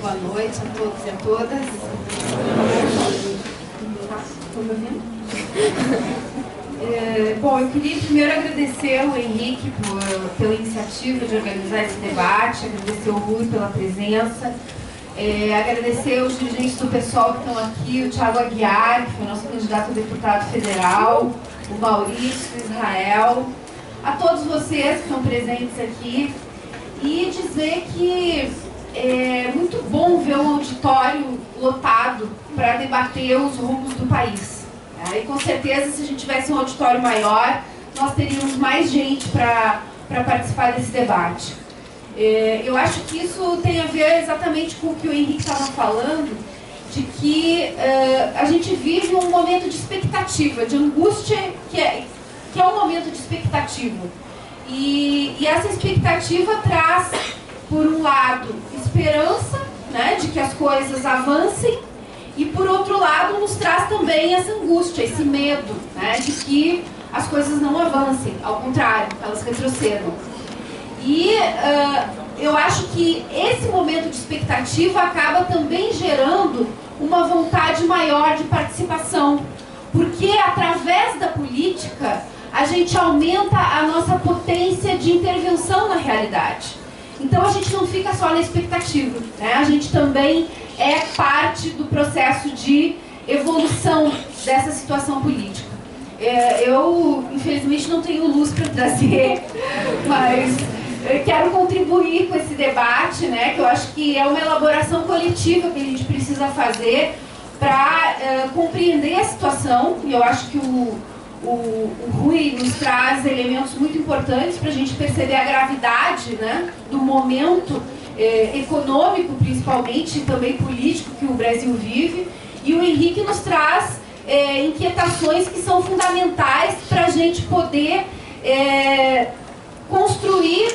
Boa noite a todos e a todas. Estão me ouvindo? Bom, eu queria primeiro agradecer ao Henrique pela iniciativa de organizar esse debate, agradecer ao Rui pela presença, agradecer os dirigentes do PSOL que estão aqui, o Thiago Aguiar, que foi nosso candidato a deputado federal, o Maurício, o Israel, a todos vocês que estão presentes aqui, e dizer que é muito bom ver um auditório lotado para debater os rumos do país. E com certeza, se a gente tivesse um auditório maior, nós teríamos mais gente para participar desse debate. Eu acho que isso tem a ver exatamente com o que o Henrique estava falando, de que a gente vive um momento de expectativa, de angústia, que é um momento de expectativa. E essa expectativa traz, por um lado, esperança, né, de que as coisas avancem, e por outro lado nos traz também essa angústia, esse medo, né, de que as coisas não avancem, ao contrário, elas retrocedam. E eu acho que esse momento de expectativa acaba também gerando uma vontade maior de participação, porque através da política a gente aumenta a nossa potência de intervenção na realidade. Então a gente não fica só na expectativa, né? A gente também é parte do processo de evolução dessa situação política. Eu, infelizmente, não tenho luz para trazer, mas eu quero contribuir com esse debate, né? Que eu acho que é uma elaboração coletiva que a gente precisa fazer para compreender a situação, e eu acho que o Rui nos traz elementos muito importantes para a gente perceber a gravidade, né, do momento econômico, principalmente, e também político que o Brasil vive. E o Henrique nos traz inquietações que são fundamentais para a gente poder construir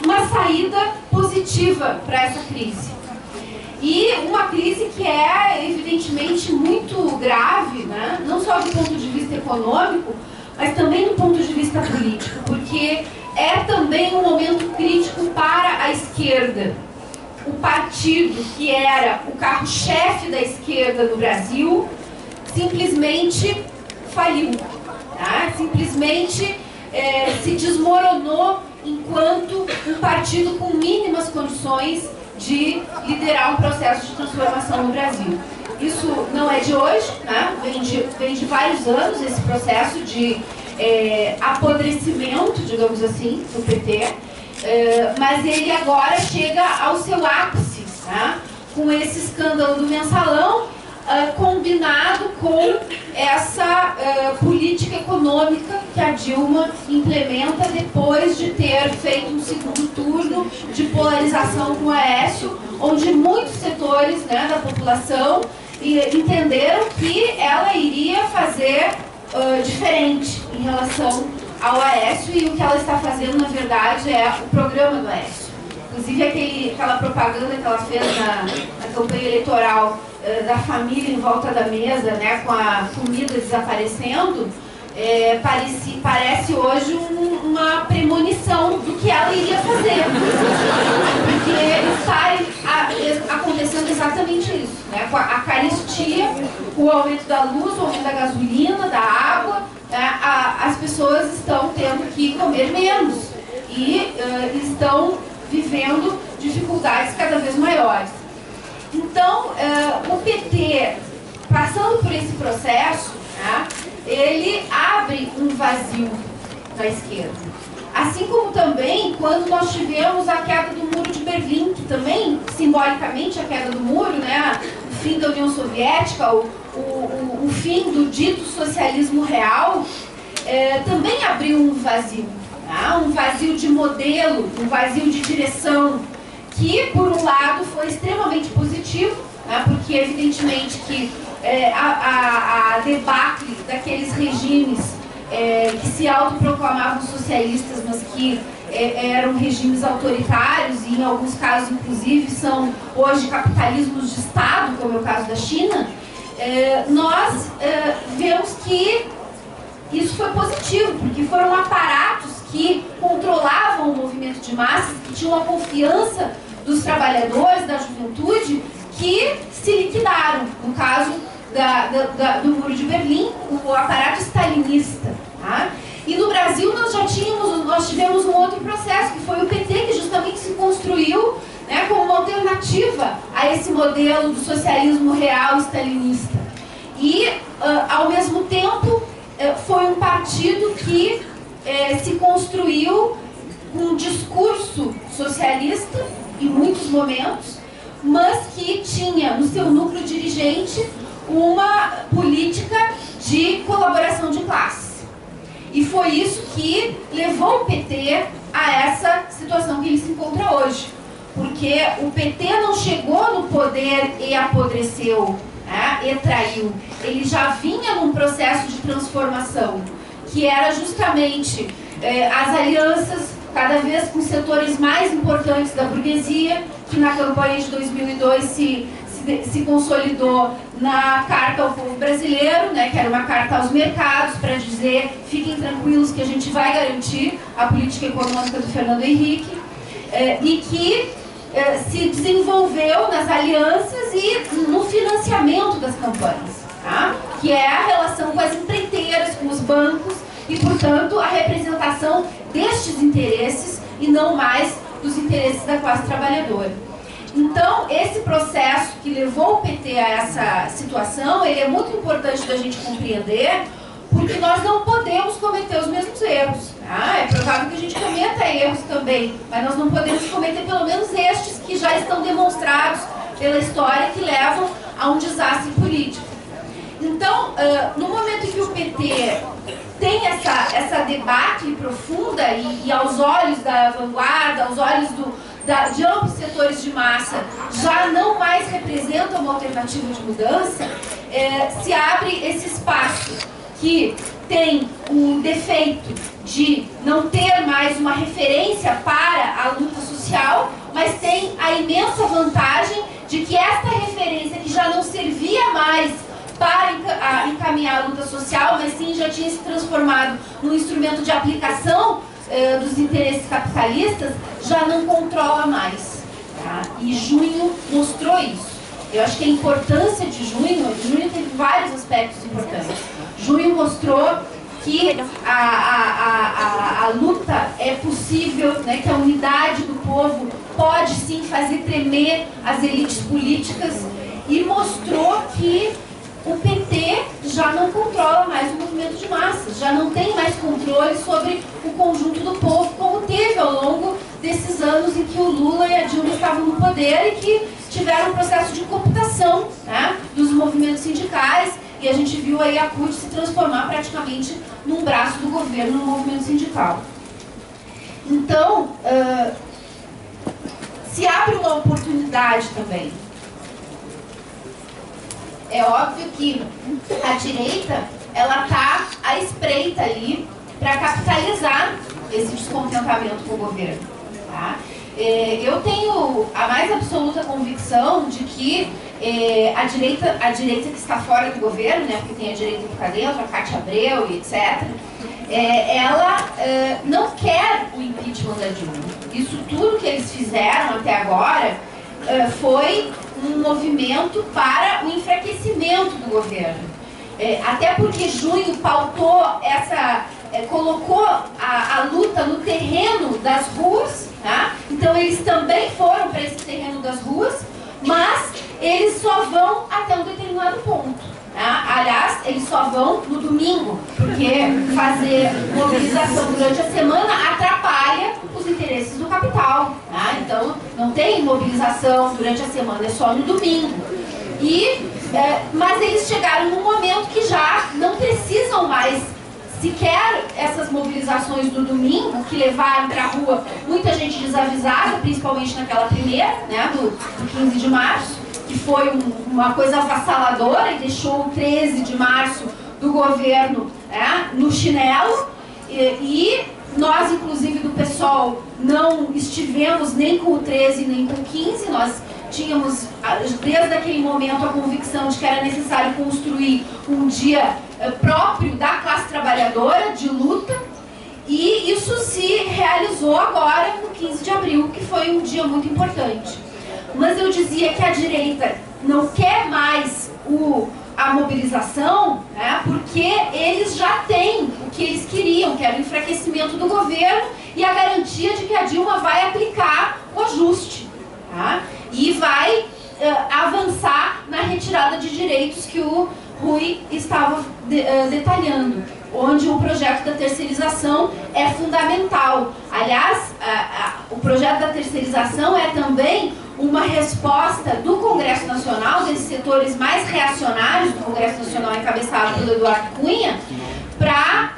uma saída positiva para essa crise. E uma crise que é, evidentemente, muito grave, né? Não só do ponto de vista econômico, mas também do ponto de vista político, porque é também um momento crítico para a esquerda. O partido que era o carro-chefe da esquerda no Brasil simplesmente faliu, tá? Simplesmente se desmoronou enquanto um partido com mínimas condições de liderar um processo de transformação no Brasil. Isso não é de hoje, né? Vem de vários anos esse processo de apodrecimento, digamos assim, do PT, mas ele agora chega ao seu ápice, né? Com esse escândalo do mensalão, combinado com essa política econômica que a Dilma implementa depois de ter feito um segundo turno de polarização com o Aécio, onde muitos setores, né, da população entenderam que ela iria fazer diferente em relação ao Aécio, e o que ela está fazendo, na verdade, é o programa do Aécio. Inclusive aquela propaganda que ela fez na campanha eleitoral da família em volta da mesa, né, com a comida desaparecendo, parece hoje uma premonição do que ela iria fazer. Porque está acontecendo exatamente isso, né, com a carestia, o aumento da luz, o aumento da gasolina, da água, né, as pessoas estão tendo que comer menos e estão vivendo dificuldades cada vez maiores. Então, o PT, passando por esse processo, né, ele abre um vazio na esquerda. Assim como também quando nós tivemos a queda do Muro de Berlim, que também, simbolicamente, a queda do muro, né, o fim da União Soviética, o fim do dito socialismo real, também abriu um vazio, né, um vazio de modelo, um vazio de direção, que, por um lado, foi extremamente positivo, né, porque, evidentemente, que a debacle daqueles regimes que se autoproclamavam socialistas, mas que eram regimes autoritários e, em alguns casos, inclusive, são hoje capitalismos de Estado, como é o caso da China, nós vemos que isso foi positivo, porque foram aparatos que controlavam o movimento de massas, que tinham a confiança dos trabalhadores, da juventude, que se liquidaram. No caso do Muro de Berlim, o aparato stalinista. Tá? E no Brasil nós tivemos um outro processo, que foi o PT, que justamente se construiu, né, como uma alternativa a esse modelo do socialismo real stalinista. E, ao mesmo tempo, foi um partido que se construiu com um discurso socialista, em muitos momentos, mas que tinha no seu núcleo dirigente uma política de colaboração de classe. E foi isso que levou o PT a essa situação que ele se encontra hoje. Porque o PT não chegou no poder e apodreceu, né, e traiu. Ele já vinha num processo de transformação, que era justamente as alianças, cada vez com setores mais importantes da burguesia, que na campanha de 2002 se consolidou na Carta ao Povo Brasileiro, né, que era uma carta aos mercados para dizer: fiquem tranquilos que a gente vai garantir a política econômica do Fernando Henrique, e que se desenvolveu nas alianças e no financiamento das campanhas, tá? Que é a relação com as empreiteiras, com os bancos e, portanto, a representação destes interesses e não mais dos interesses da classe trabalhadora. Então, esse processo que levou o PT a essa situação, ele é muito importante da gente compreender, porque nós não podemos cometer os mesmos erros. Tá? É provável que a gente cometa erros também, mas nós não podemos cometer pelo menos estes que já estão demonstrados pela história, que levam a um desastre político. Então, no momento em que o PT tem essa debate profunda e aos olhos da vanguarda, aos olhos de amplos setores de massa, já não mais representa uma alternativa de mudança, se abre esse espaço que tem um defeito de não ter mais uma referência para a luta social, mas tem a imensa vantagem de que esta referência, que já não servia mais para encaminhar a luta social, mas sim já tinha se transformado num instrumento de aplicação dos interesses capitalistas, já não controla mais. Tá? E junho mostrou isso. Eu acho que a importância de junho teve vários aspectos importantes. Junho mostrou que a luta é possível, né, que a unidade do povo pode sim fazer tremer as elites políticas, e mostrou que o PT já não controla mais o movimento de massas, já não tem mais controle sobre o conjunto do povo, como teve ao longo desses anos em que o Lula e a Dilma estavam no poder e que tiveram um processo de cooptação, né, dos movimentos sindicais, e a gente viu aí a CUT se transformar praticamente num braço do governo no movimento sindical. Então, se abre uma oportunidade também. É óbvio que a direita, ela está à espreita ali para capitalizar esse descontentamento com o governo. Tá? Eu tenho a mais absoluta convicção de que a direita que está fora do governo, né, porque tem a direita que está dentro, a Cátia Abreu e etc., ela não quer o impeachment da Dilma. Isso tudo que eles fizeram até agora foi um movimento para o enfraquecimento do governo. Até porque junho pautou colocou a luta no terreno das ruas, tá? Então eles também foram para esse terreno das ruas, mas eles só vão até um determinado ponto. Tá? Aliás, eles só vão no domingo, porque fazer mobilização durante a semana atrapalha os interesses do capital. Tá? Então, não tem mobilização durante a semana, é só no domingo. Mas eles chegaram num momento que já não precisam mais sequer essas mobilizações do domingo, que levaram para a rua muita gente desavisada, principalmente naquela primeira, né, do 15 de março, que foi uma coisa avassaladora e deixou o 13 de março do governo, né, no chinelo. E nós, inclusive, do PSOL, não estivemos nem com o 13 nem com o 15, nós tínhamos, desde aquele momento, a convicção de que era necessário construir um dia próprio da classe trabalhadora, de luta, E isso se realizou agora no 15 de abril, que foi um dia muito importante. Mas eu dizia que a direita não quer mais a mobilização, né, porque eles já têm o que eles queriam, que era o enfraquecimento do governo e a garantia de que a Dilma vai aplicar o ajuste, tá? E vai avançar na retirada de direitos que o Rui estava detalhando, onde o projeto da terceirização é fundamental. Aliás, o projeto da terceirização é também uma resposta do Congresso Nacional, desses setores mais reacionários do Congresso Nacional, encabeçado pelo Eduardo Cunha, para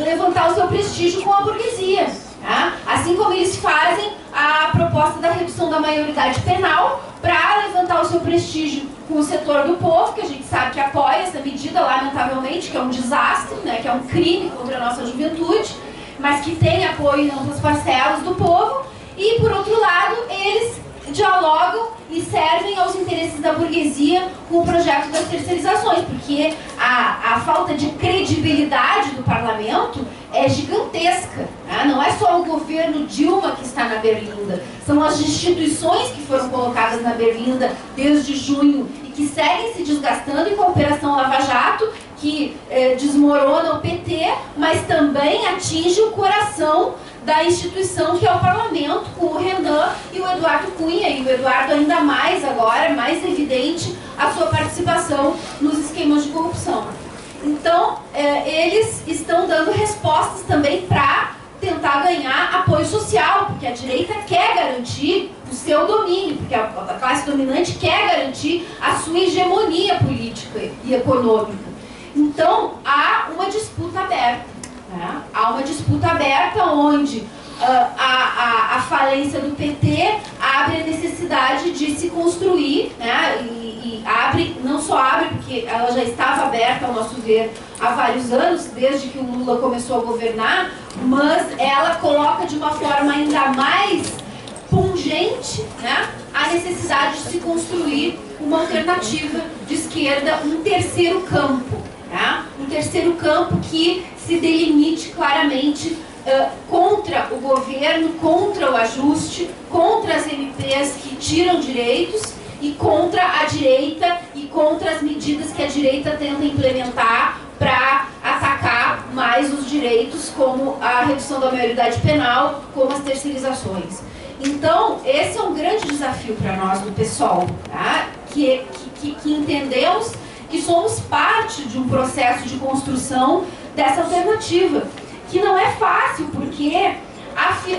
levantar o seu prestígio com a burguesia. Tá? Assim como eles fazem a proposta da redução da maioridade penal para levantar o seu prestígio com o setor do povo, que a gente sabe que apoia essa medida, lamentavelmente, que é um desastre, né, que é um crime contra a nossa juventude, mas que tem apoio em amplas parcelas do povo. E, por outro lado, eles dialogam e servem aos interesses da burguesia com o projeto das terceirizações, porque a falta de credibilidade do parlamento é gigantesca, né? Não é só o governo Dilma que está na berlinda, são as instituições que foram colocadas na berlinda desde junho e que seguem se desgastando, e com a Operação Lava Jato, que desmorona o PT, mas também atinge o coração da instituição que é o parlamento, com o Renan e o Eduardo Cunha, e o Eduardo ainda mais agora, mais evidente a sua participação nos esquemas de corrupção. Então, eles estão dando respostas também para tentar ganhar apoio social, porque a direita quer garantir o seu domínio, porque a classe dominante quer garantir a sua hegemonia política e econômica. Então, há uma disputa aberta. Né? Há uma disputa aberta onde a falência do PT abre a necessidade de se construir, né? E abre, não só abre, porque ela já estava aberta, ao nosso ver, há vários anos, desde que o Lula começou a governar, mas ela coloca de uma forma ainda mais pungente, né, a necessidade de se construir uma alternativa de esquerda, um terceiro campo. Tá? Um terceiro campo que se delimite claramente contra o governo, contra o ajuste, contra as MPs que tiram direitos e contra a direita e contra as medidas que a direita tenta implementar para atacar mais os direitos, como a redução da maioridade penal, como as terceirizações. Então, esse é um grande desafio para nós do PSOL, tá? que entendemos que somos parte de um processo de construção dessa alternativa, que não é fácil, porque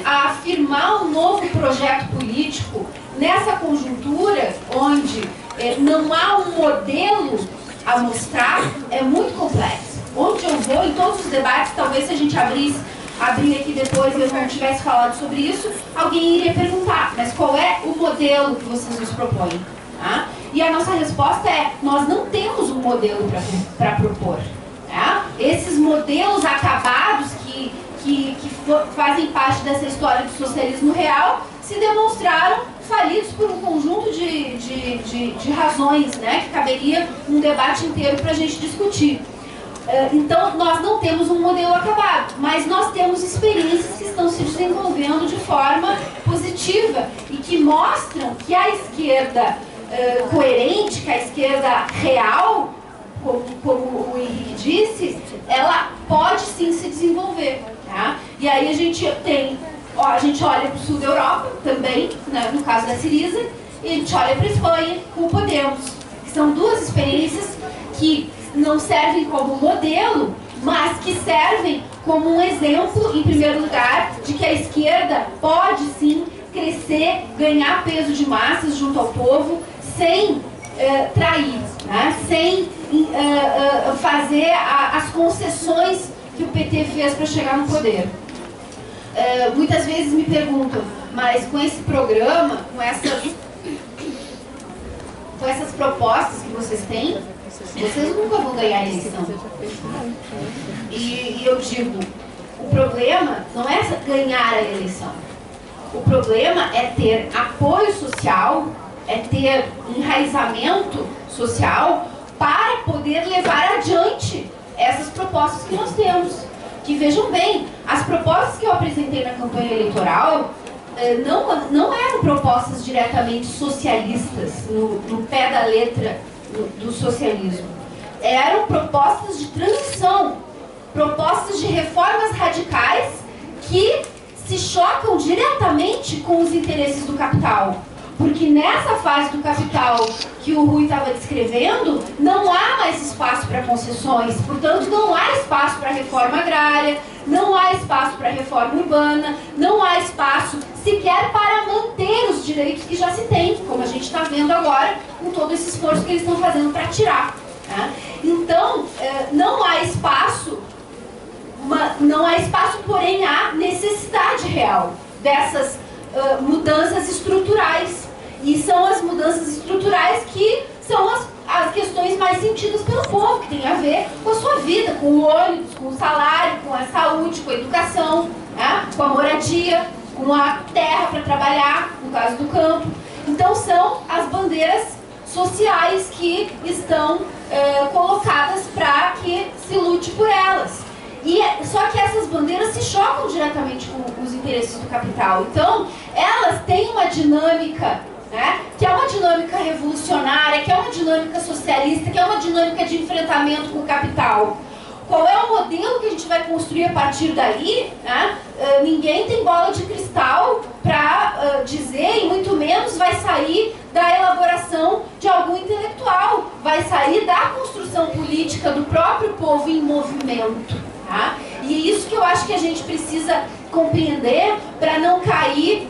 afirmar um novo projeto político nessa conjuntura, onde não há um modelo a mostrar, é muito complexo. Onde eu vou, em todos os debates, talvez se a gente abrir aqui depois e eu não tivesse falado sobre isso, alguém iria perguntar, mas qual é o modelo que vocês nos propõem? Tá? E a nossa resposta é, nós não temos um modelo para propor. Tá? Esses modelos acabados que fazem parte dessa história do socialismo real se demonstraram falidos por um conjunto de razões, né, que caberia um debate inteiro para a gente discutir. Então, nós não temos um modelo acabado, mas nós temos experiências que estão se desenvolvendo de forma positiva e que mostram que a esquerda coerente, que a esquerda real, como o Henrique disse, ela pode sim se desenvolver. Tá? E aí a gente olha para o sul da Europa também, né, no caso da Syriza, e a gente olha para a Espanha com o Podemos, que são duas experiências que não servem como modelo, mas que servem como um exemplo, em primeiro lugar, de que a esquerda pode sim crescer, ganhar peso de massas junto ao povo, sem trair, né? Sem fazer as concessões que o PT fez para chegar no poder. Muitas vezes me perguntam, mas com esse programa, com essas propostas que vocês têm, vocês nunca vão ganhar a eleição. E eu digo, o problema não é ganhar a eleição. O problema é ter apoio social, é ter enraizamento social para poder levar adiante essas propostas que nós temos. que, vejam bem, as propostas que eu apresentei na campanha eleitoral não eram propostas diretamente socialistas, no pé da letra do socialismo. Eram propostas de transição, propostas de reformas radicais que se chocam diretamente com os interesses do capital. Porque nessa fase do capital que o Rui estava descrevendo, não há mais espaço para concessões, portanto não há espaço para reforma agrária, não há espaço para reforma urbana, não há espaço sequer para manter os direitos que já se tem, como a gente está vendo agora, com todo esse esforço que eles estão fazendo para tirar. Tá? Então, não há espaço, porém há necessidade real dessas mudanças estruturais. E são as mudanças estruturais que são as questões mais sentidas pelo povo, que tem a ver com a sua vida, com o ônibus, com o salário, com a saúde, com a educação, né? Com a moradia, com a terra para trabalhar, no caso do campo. Então são as bandeiras sociais que estão colocadas para que se lute por elas. Só que essas bandeiras se chocam diretamente com os interesses do capital. Então, elas têm uma dinâmica, né, que é uma dinâmica revolucionária, que é uma dinâmica socialista, que é uma dinâmica de enfrentamento com o capital. Qual é o modelo que a gente vai construir a partir daí? Né? Ninguém tem bola de cristal para dizer, e muito menos vai sair da elaboração de algum intelectual. Vai sair da construção política do próprio povo em movimento. Tá? E é isso que eu acho que a gente precisa compreender para não cair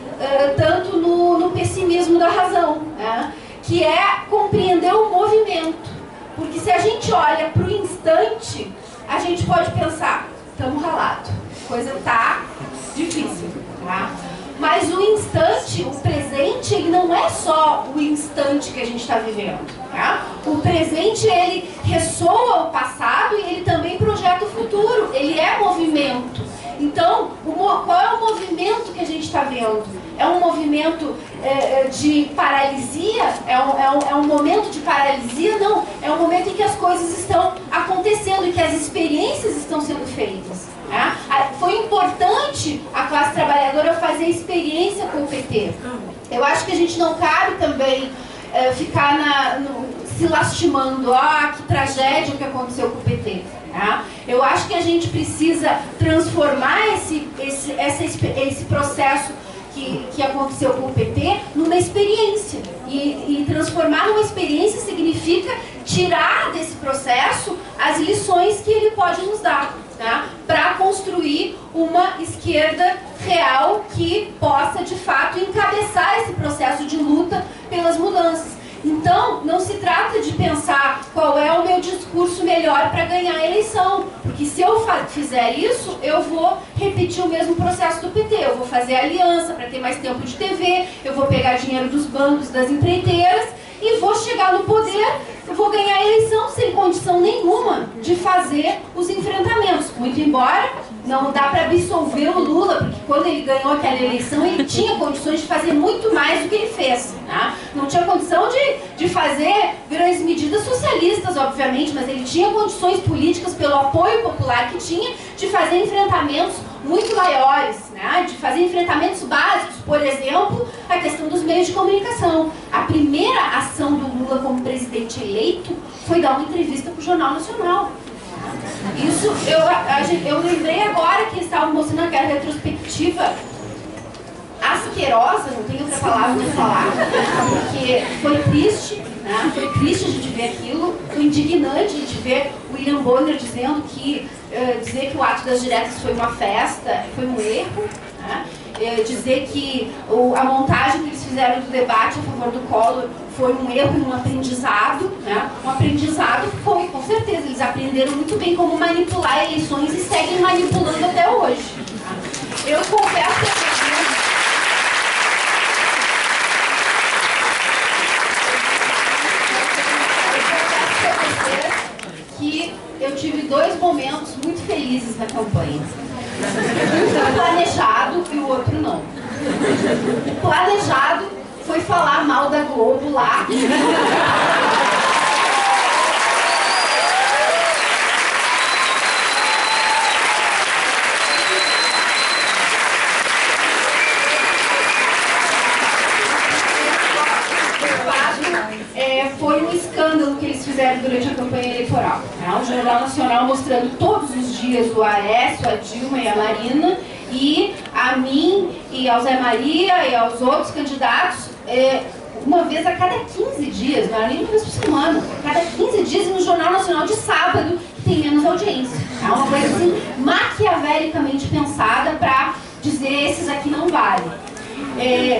tanto no pessimismo da razão, né? Que é compreender o movimento. Porque se a gente olha para o instante, a gente pode pensar, estamos ralados, a coisa está difícil. Tá? Mas o instante, o presente, ele não é só o instante que a gente está vivendo. Tá? O presente, ele ressoa o passado e ele também projeta o futuro. Ele é movimento. Então, qual é o movimento que a gente está vendo? É um movimento de paralisia? É um momento de paralisia? Não. É um momento em que as coisas estão acontecendo e que as experiências estão sendo feitas. Né? Foi importante a classe trabalhadora fazer experiência com o PT. Eu acho que a gente não cabe também ficar se lastimando. Que tragédia que aconteceu com o PT. Tá? Eu acho que a gente precisa transformar esse processo que aconteceu com o PT numa experiência. E transformar numa experiência significa tirar desse processo as lições que ele pode nos dar, tá? Para construir uma esquerda real que possa, de fato, encabeçar esse processo de luta pelas mudanças. Então, não se trata de pensar qual é o meu discurso melhor para ganhar a eleição, porque se eu fizer isso, eu vou repetir o mesmo processo do PT, eu vou fazer aliança para ter mais tempo de TV, eu vou pegar dinheiro dos bancos, das empreiteiras e vou chegar no poder, eu vou ganhar a eleição sem condição nenhuma de fazer os enfrentamentos. Muito embora não dá para absolver o Lula, porque quando ele ganhou aquela eleição, ele tinha condições de fazer muito mais do que ele fez. Tá? Não tinha condição de fazer grandes medidas socialistas, obviamente, mas ele tinha condições políticas, pelo apoio popular que tinha, de fazer enfrentamentos muito maiores, né? De fazer enfrentamentos básicos, por exemplo, a questão dos meios de comunicação. A primeira ação do Lula como presidente eleito foi dar uma entrevista para o Jornal Nacional. Isso, eu lembrei agora que estava mostrando aquela retrospectiva asquerosa, não tem outra palavra para falar, porque foi triste, né? Foi triste a gente ver aquilo, foi indignante a gente ver o William Bonner dizendo que dizer que o ato das diretas foi uma festa, foi um erro, né? Dizer que a montagem que eles fizeram do debate a favor do Collor foi um erro e um aprendizado, né? Um aprendizado foi, com certeza, eles aprenderam muito bem como manipular eleições e seguem manipulando até hoje. Tá? Eu confesso que eu tive dois momentos muito felizes na campanha. Um foi planejado e o outro não. O planejado foi falar mal da Globo lá. foi um escândalo que eles fizeram durante a campanha eleitoral. O Jornal Nacional mostrando todos os dias o Aécio, a Dilma e a Marina, e a mim, e ao Zé Maria, e aos outros candidatos, uma vez a cada 15 dias, não era nem uma vez por semana, a cada 15 dias no Jornal Nacional de sábado, que tem menos audiência. É uma coisa assim, maquiavelicamente pensada para dizer esses aqui não valem.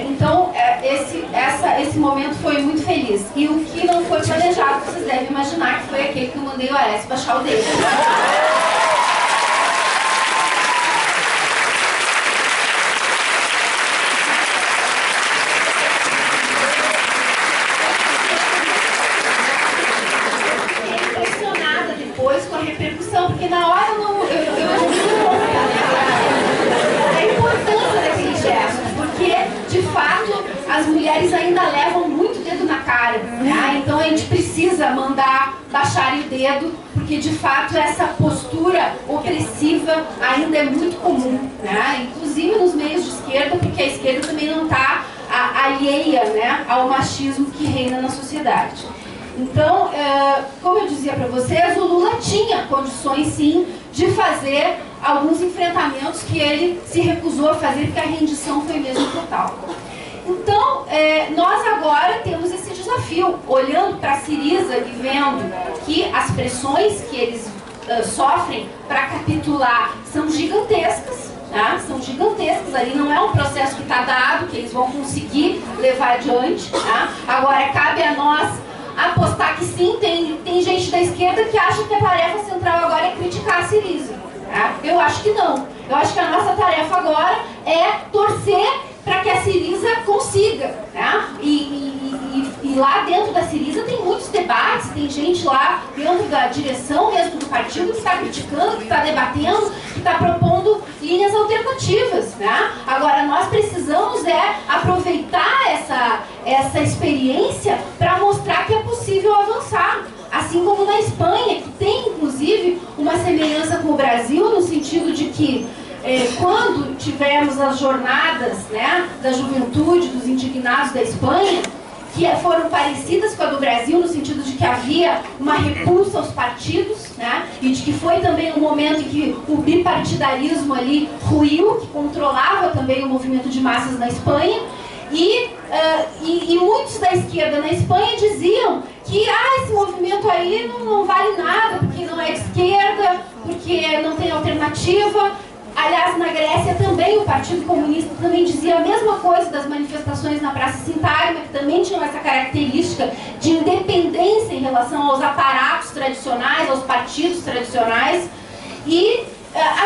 Então, esse momento foi muito feliz. E o que não foi planejado, vocês devem imaginar que foi aquele que eu mandei o Aécio baixar o dedo. Com a repercussão, porque na hora eu não a importância daquele gesto, porque de fato as mulheres ainda levam muito dedo na cara, né? Então a gente precisa mandar baixarem o dedo, porque de fato essa postura opressiva ainda é muito comum, né? Inclusive nos meios de esquerda, porque a esquerda também não está alheia, né, ao machismo que reina na sociedade. Então, como eu dizia para vocês, o Lula tinha condições, sim, de fazer alguns enfrentamentos que ele se recusou a fazer, porque a rendição foi mesmo total. Então, nós agora temos esse desafio, olhando para a Syriza e vendo que as pressões que eles sofrem para capitular são gigantescas, tá? São gigantescas, ali não é um processo que está dado, que eles vão conseguir levar adiante, tá? Agora, cabe a nós apostar que sim, tem gente da esquerda que acha que a tarefa central agora é criticar a Syriza. Tá? Eu acho que não. Eu acho que a nossa tarefa agora é torcer para que a Syriza consiga. Tá? E lá dentro da Syriza tem muitos debates, tem gente lá dentro da direção mesmo do partido que está criticando, que está debatendo, que está propondo linhas alternativas. Né? Agora, nós precisamos aproveitar essa experiência para mostrar que é possível avançar. Assim como na Espanha, que tem inclusive uma semelhança com o Brasil, no sentido de que quando tivemos as jornadas, né, da juventude, dos indignados da Espanha, que foram parecidas com a do Brasil, no sentido de que havia uma repulsa aos partidos, né, e de que foi também um momento em que o bipartidarismo ali ruiu, que controlava também o movimento de massas na Espanha, e muitos da esquerda na Espanha diziam que esse movimento aí não vale nada, porque não é de esquerda, porque não tem alternativa. Aliás, na Grécia também o Partido Comunista também dizia a mesma coisa das manifestações na Praça Sintagma, que também tinham essa característica de independência em relação aos aparatos tradicionais, aos partidos tradicionais. E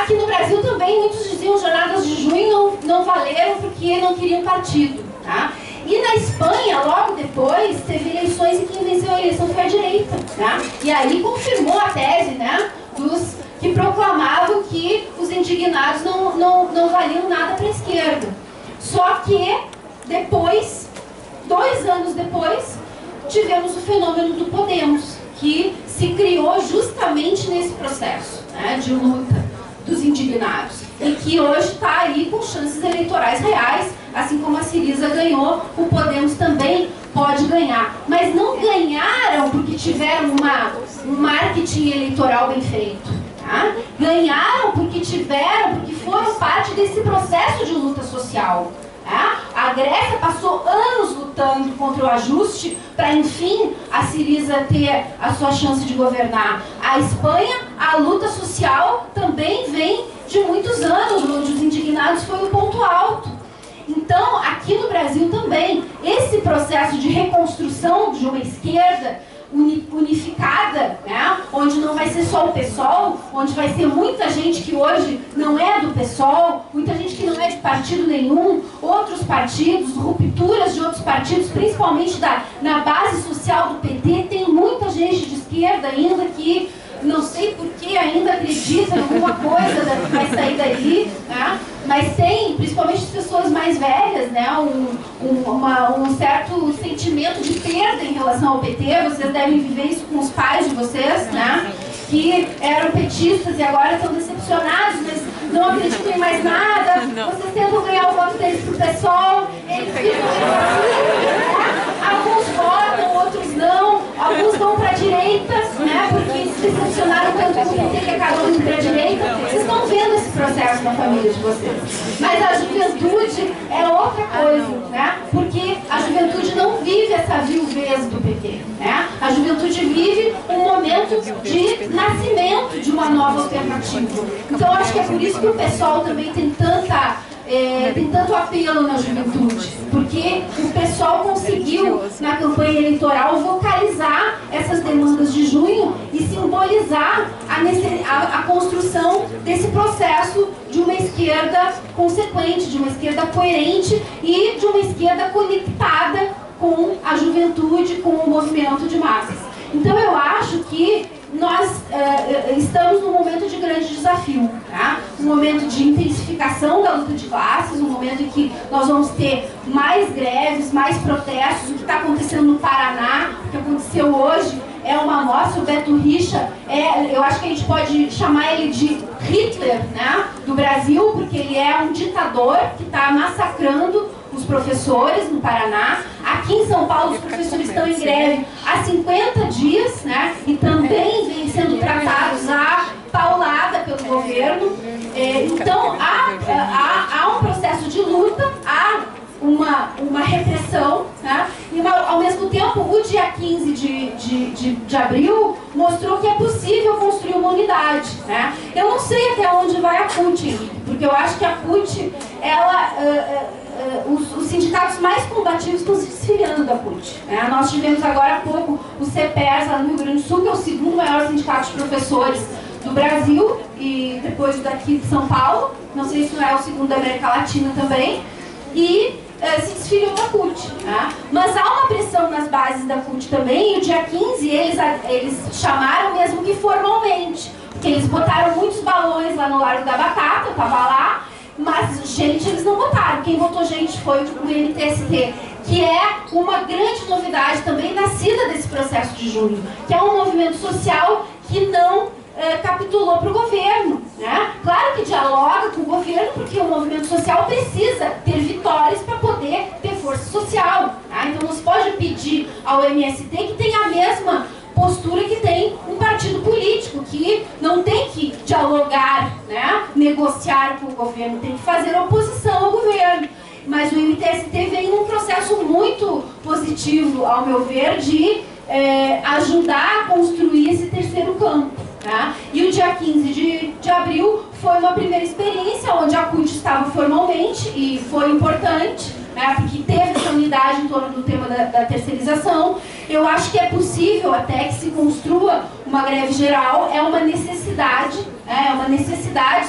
aqui no Brasil também muitos diziam que jornadas de junho não valeram porque não queriam partido. Tá? E na Espanha, logo depois, teve eleições em que quem venceu a eleição foi a direita. Tá? E aí confirmou a tese, né, dos que proclamavam que os indignados não valiam nada para a esquerda. Só que depois, 2 anos depois, tivemos o fenômeno do Podemos, que se criou justamente nesse processo, né, de luta dos indignados, e que hoje está aí com chances eleitorais reais, assim como a Syriza ganhou, o Podemos também pode ganhar. Mas não ganharam porque tiveram um marketing eleitoral bem feito. Tá? Ganharam porque foram parte desse processo de luta social. Tá? A Grécia passou anos lutando contra o ajuste para, enfim, a Syriza ter a sua chance de governar. A Espanha, a luta social também vem de muitos anos, onde os indignados foi o ponto alto. Então, aqui no Brasil também, esse processo de reconstrução de uma esquerda unificada, né? Onde não vai ser só o PSOL, onde vai ser muita gente que hoje não é do PSOL, muita gente que não é de partido nenhum, outros partidos, rupturas de outros partidos, principalmente na base social do PT, tem muita gente de esquerda ainda que não sei por que ainda acredita em alguma coisa que vai sair dali, né? Mas tem, principalmente as pessoas mais velhas, né, um certo sentimento de perda em relação ao PT. Vocês devem viver isso com os pais de vocês, né, que eram petistas e agora estão decepcionados, mas não acreditam em mais nada. Vocês tentam ganhar o voto deles pro PSOL, eles ficam, né? Alguns votam, outros decepcionaram tanto com o PT que acabam indo para a direita. Vocês estão vendo esse processo na família de vocês. Mas a juventude é outra coisa, né? Porque a juventude não vive essa viuvez do PT, né? A juventude vive um momento de nascimento de uma nova alternativa. Então, acho que é por isso que o pessoal também tem tanto apelo na juventude, porque o pessoal conseguiu, na campanha eleitoral, vocalizar essas demandas de junho e simbolizar a construção desse processo de uma esquerda consequente, de uma esquerda coerente e de uma esquerda conectada com a juventude, com o movimento de massas. Então, eu acho que nós estamos num momento de grande desafio, tá? Um momento de intensificação da luta de classes, um momento em que nós vamos ter mais greves, mais protestos. O que está acontecendo no Paraná, o que aconteceu hoje, é uma amostra. O Beto Richa, eu acho que a gente pode chamar ele de Hitler, né, do Brasil, porque ele é um ditador que está massacrando os professores no Paraná. Aqui em São Paulo, os professores estão em greve há 50 dias, né? E também vêm sendo tratados à paulada pelo governo. Então, há um processo de luta, há uma repressão, né? E ao mesmo tempo, o dia 15 de abril mostrou que é possível construir uma unidade, né? Eu não sei até onde vai a CUT, porque eu acho que a CUT, os sindicatos mais combativos estão se desfiliando da CUT, né? Nós tivemos agora há pouco o CEPERS lá no Rio Grande do Sul, que é o segundo maior sindicato de professores do Brasil, e depois daqui de São Paulo, não sei se não é o segundo da América Latina também, e se desfiliou da CUT, né? Mas há uma pressão nas bases da CUT também, e o dia 15 eles chamaram mesmo que formalmente, porque eles botaram muitos balões lá no Largo da Batata, eu estava lá, mas gente eles não votaram. Quem votou gente foi o MTST, que é uma grande novidade também nascida desse processo de junho, que é um movimento social que não capitulou para o governo, né? Claro que dialoga com o governo, porque o movimento social precisa ter vitórias para poder ter força social, tá? Então não se pode pedir ao MST que tenha a mesma postura que tem um partido político, que não tem que dialogar, né, negociar com o governo, tem que fazer oposição ao governo. Mas o MTST vem num processo muito positivo, ao meu ver, de ajudar a construir esse terceiro campo, tá? E o dia 15 de abril foi uma primeira experiência onde a CUT estava formalmente, e foi importante, né, porque teve essa unidade em torno do tema da terceirização. Eu acho que é possível até que se construa uma greve geral, é uma necessidade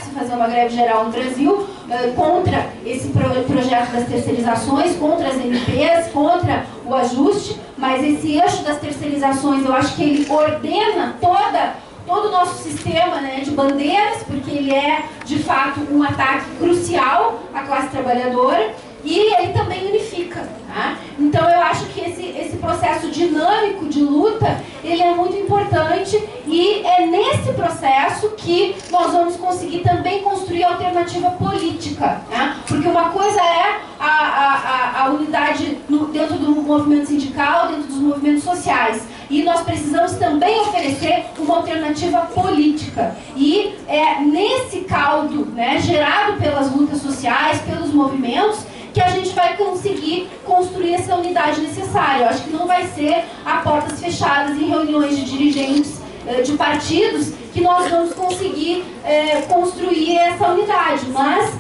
se fazer uma greve geral no Brasil, contra esse projeto das terceirizações, contra as MPs, contra o ajuste, mas esse eixo das terceirizações, eu acho que ele ordena todo o nosso sistema, né, de bandeiras, porque ele é, de fato, um ataque crucial à classe trabalhadora, e ele também unifica, tá? Então eu acho que esse processo dinâmico de luta, ele é muito importante, e é nesse processo que nós vamos conseguir também construir alternativa política, né? Porque uma coisa é a unidade dentro do movimento sindical, dentro dos movimentos sociais, e nós precisamos também oferecer uma alternativa política. E é nesse caldo, né, gerado pelas lutas sociais, pelos movimentos, que a gente vai conseguir construir essa unidade necessária. Eu acho que não vai ser a portas fechadas em reuniões de dirigentes de partidos que nós vamos conseguir construir essa unidade, mas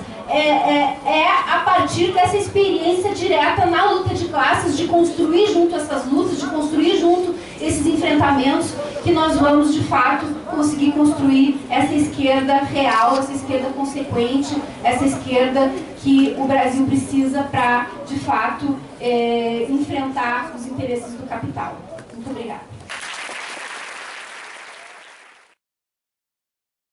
a partir dessa experiência direta na luta de classes, de construir junto essas lutas, de construir junto esses enfrentamentos, que nós vamos, de fato, conseguir construir essa esquerda real, essa esquerda consequente, essa esquerda que o Brasil precisa para, de fato, enfrentar os interesses do capital. Muito obrigada.